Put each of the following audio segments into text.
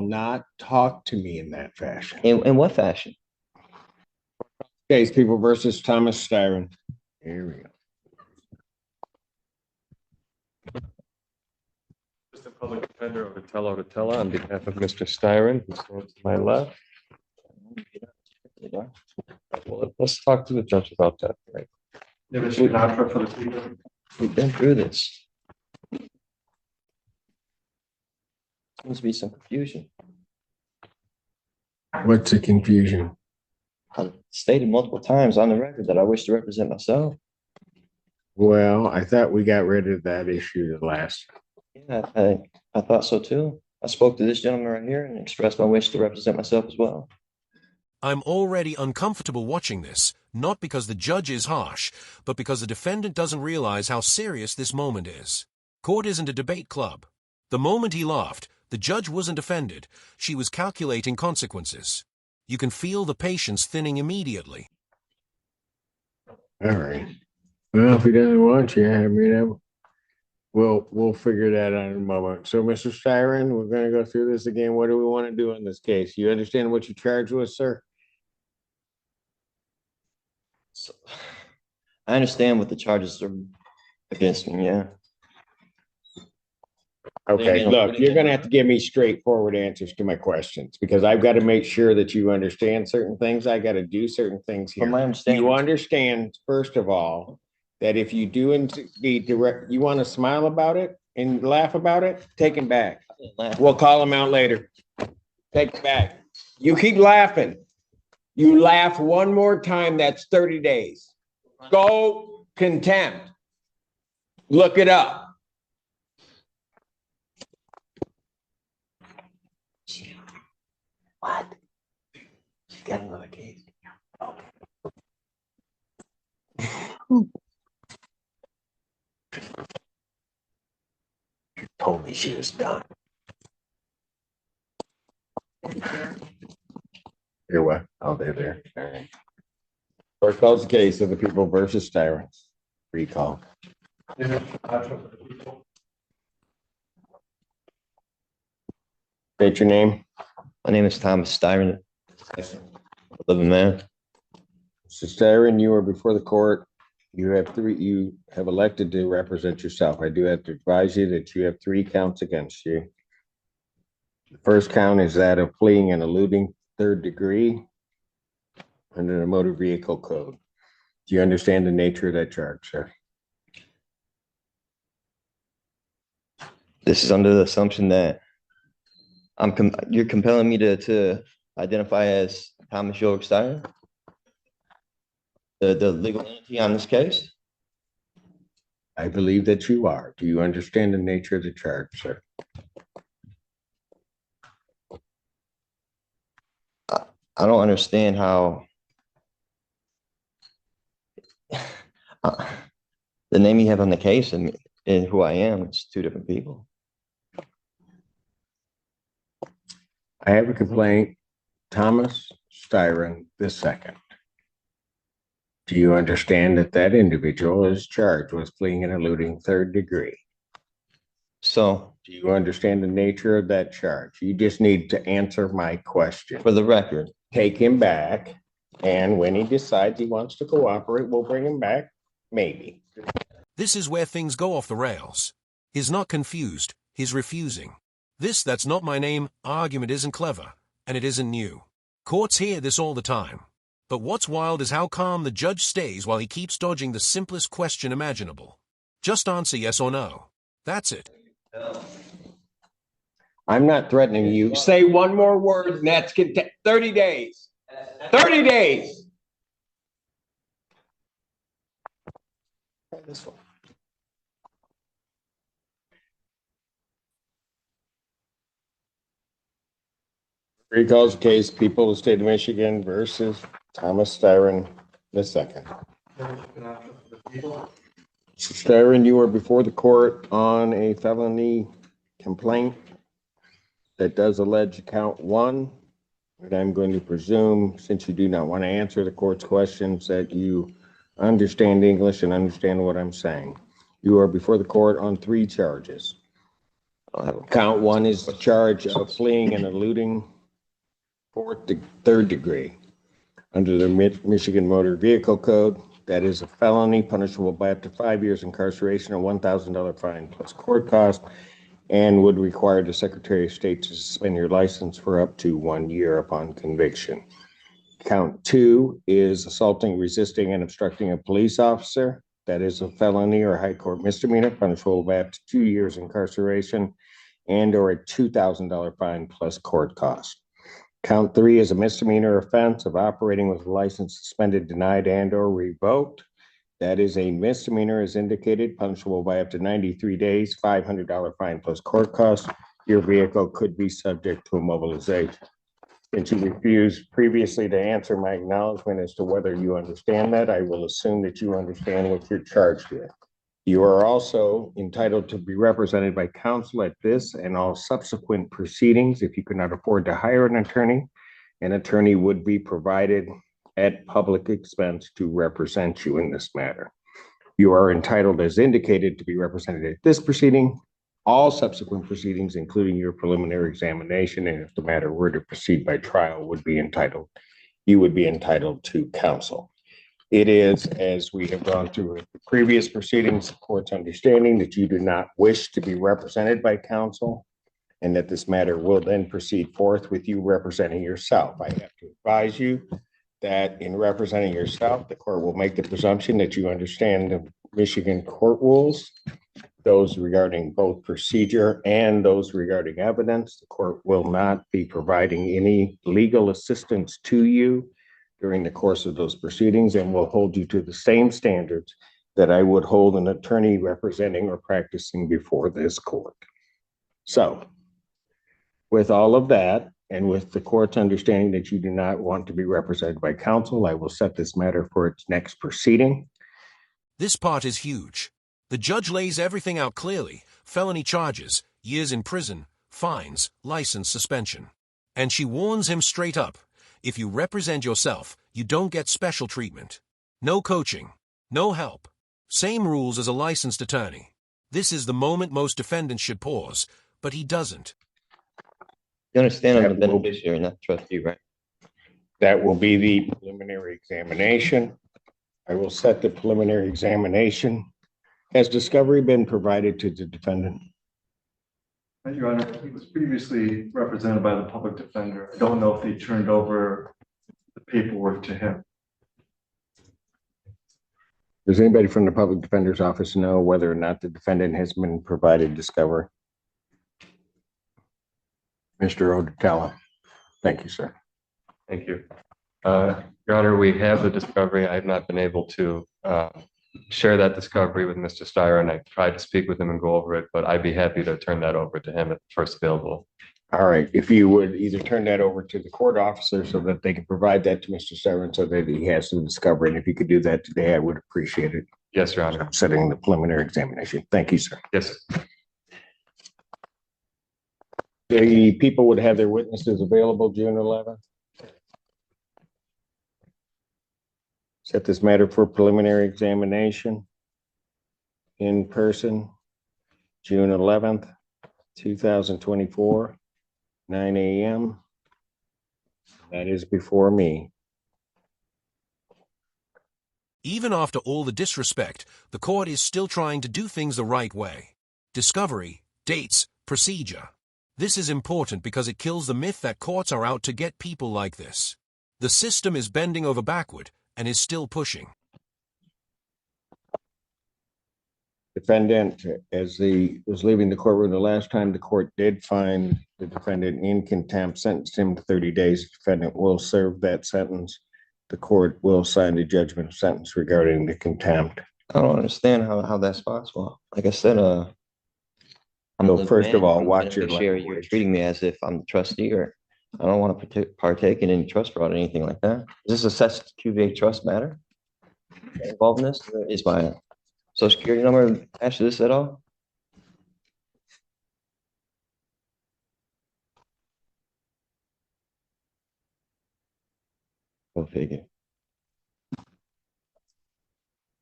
not talk to me in that fashion. In what fashion? Case People versus Thomas Styron. Here we go. Mr. Public Defender Otatella on behalf of Mr. Styron, who stands to my left. Well, let's talk to the judge about that. Right. We've been through this. Seems to be some confusion. What's the confusion? I've stated multiple times on the record that I wish to represent myself. Well, I thought we got rid of that issue the last. Yeah, I thought so too. I spoke to this gentleman right here and expressed my wish to represent myself as well. I'm already uncomfortable watching this, not because the judge is harsh, but because the defendant doesn't realize how serious this moment is. Court isn't a debate club. The moment he laughed, the judge wasn't offended. She was calculating consequences. You can feel the patience thinning immediately. All right. Well, if he doesn't want you, I mean, we'll figure that out in a moment. So, Mr. Styron, we're going to go through this again. What do we want to do in this case? You understand what you charged with, sir? So, I understand what the charges are against me, yeah. Okay, look, you're going to have to give me straightforward answers to my questions because I've got to make sure that you understand certain things. I got to do certain things here. From my understanding, you understand, first of all, that if you do indeed direct, you want to smile about it and laugh about it, take him back. We'll call him out later. Take it back. You keep laughing. You laugh one more time, that's 30 days. Go contempt. Look it up. what? She's got another case. Okay. You told me she was done. You're what? Oh, they're there. All right. Court calls the case of the People versus Styron. Recall. State your name. My name is Thomas Styron. Living man. Mr. Styron, you are before the court. You have elected to represent yourself. I do have to advise you that you have 3 counts against you. The first count is that of fleeing and eluding 3rd degree under the motor vehicle code. Do you understand the nature of that charge, sir? This is under the assumption that you're compelling me to identify as Thomas York Styron, the legal entity on this case. I believe that you are. Do you understand the nature of the charge, sir? I don't understand how the name you have on the case and who I am, it's 2 different people. I have a complaint, Thomas Styron II. Do you understand that that individual is charged with fleeing and eluding 3rd degree? So, do you understand the nature of that charge? You just need to answer my question. For the record, take him back, and when he decides he wants to cooperate, we'll bring him back, maybe. This is where things go off the rails. He's not confused, he's refusing. This "that's not my name" argument isn't clever, and it isn't new. Courts hear this all the time. But what's wild is how calm the judge stays while he keeps dodging the simplest question imaginable. Just answer yes or no. That's it. I'm not threatening you. Say one more word, and that's 30 days. 30 days. This one. Recalls case, People of the State of Michigan versus Thomas Styron II. Styron, you are before the court on a felony complaint that does allege count 1. And I'm going to presume, since you do not want to answer the court's questions, that you understand English and understand what I'm saying. You are before the court on 3 charges. I don't have a Count one is the charge of fleeing and eluding third degree. Under the Michigan Motor Vehicle Code, that is a felony punishable by up to 5 years incarceration or $1,000 fine plus court cost, and would require the Secretary of State to suspend your license for up to 1 year upon conviction. Count two is assaulting, resisting, and obstructing a police officer. That is a felony or high court misdemeanor punishable by up to 2 years incarceration and or a $2,000 fine plus court cost. Count three is a misdemeanor offense of operating with a license suspended, denied, and or revoked. That is a misdemeanor as indicated, punishable by up to 93 days, $500 fine plus court costs. Your vehicle could be subject to immobilization. Since you refused previously to answer my acknowledgement as to whether you understand that, I will assume that you understand what you're charged with. You are also entitled to be represented by counsel at this and all subsequent proceedings. If you could not afford to hire an attorney would be provided at public expense to represent you in this matter. You are entitled, as indicated, to be represented at this proceeding, all subsequent proceedings, including your preliminary examination, and if the matter were to proceed by trial, you would be entitled to counsel. It is, as we have gone through with the previous proceedings, the court's understanding that you do not wish to be represented by counsel, and that this matter will then proceed forth with you representing yourself. I have to advise you that in representing yourself, the court will make the presumption that you understand the Michigan court rules, those regarding both procedure and those regarding evidence. The court will not be providing any legal assistance to you during the course of those proceedings and will hold you to the same standards that I would hold an attorney representing or practicing before this court. So, with all of that, and with the court's understanding that you do not want to be represented by counsel, I will set this matter for its next proceeding. This part is huge. The judge lays everything out clearly: felony charges, years in prison, fines, license suspension. And she warns him straight up: if you represent yourself, you don't get special treatment. No coaching, no help. Same rules as a licensed attorney. This is the moment most defendants should pause, but he doesn't. You understand I'm the beneficiary, not the trustee, right? That will be the preliminary examination. I will set the preliminary examination. Has discovery been provided to the defendant? Your Honor, he was previously represented by the public defender. I don't know if they turned over the paperwork to him. Does anybody from the public defender's office know whether or not the defendant has been provided discovery? Mr. Odetella. Thank you, sir. Thank you. Your Honor, we have the discovery. I have not been able to share that discovery with Mr. Steyer, and I tried to speak with him and go over it, but I'd be happy to turn that over to him at first available. All right, if you would either turn that over to the court officer so that they can provide that to Mr. Steyer so that he has some discovery, and if you could do that today, I would appreciate it. Yes, Your Honor. I'm setting the preliminary examination. Thank you, sir. Yes. The people would have their witnesses available June 11th. Set this matter for preliminary examination in person, June 11th, 2024, 9 a.m. That is before me. Even after all the disrespect, the court is still trying to do things the right way. Discovery, dates, procedure. This is important because it kills the myth that courts are out to get people like this. The system is bending over backward and is still pushing. Defendant, as he was leaving the courtroom the last time, the court did find the defendant in contempt, sentenced him to 30 days. The defendant will serve that sentence. The court will sign the judgment of sentence regarding the contempt. I don't understand how that's possible. Like I said, So first of all, watch your beneficiary. You're treating me as if I'm the trustee, or I don't want to partake in any trust fraud or anything like that. Is this a QVA trust matter involved in this? Is my social security number attached to this at all? Go figure.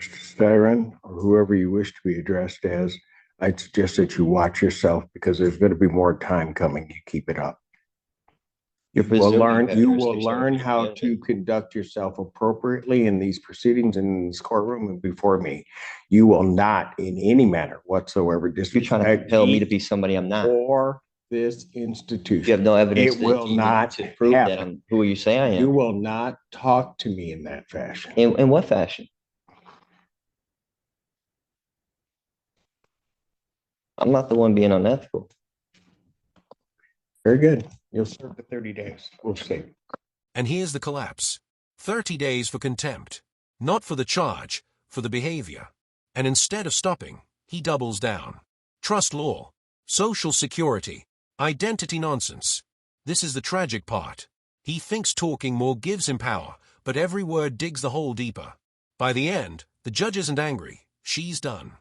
Mr. Styron, or whoever you wish to be addressed as, I'd suggest that you watch yourself because there's going to be more time coming. You keep it up. You're You will presuming learn, have you will jurisdiction over learn the how defendant. to conduct yourself appropriately in these proceedings in this courtroom and before me. You will not in any manner whatsoever You're trying to disrespect compel me me to be somebody I'm not. or this You institution. have no evidence It will even not to prove that happen. I'm who you say I You am. will not talk to me in that fashion. In what fashion? I'm not the one being unethical. Very good. You'll serve the 30 days. We'll see. And here's the collapse. 30 days for contempt. Not for the charge, for the behavior. And instead of stopping, he doubles down. Trust law, social security, identity nonsense. This is the tragic part. He thinks talking more gives him power, but every word digs the hole deeper. By the end, the judge isn't angry. She's done.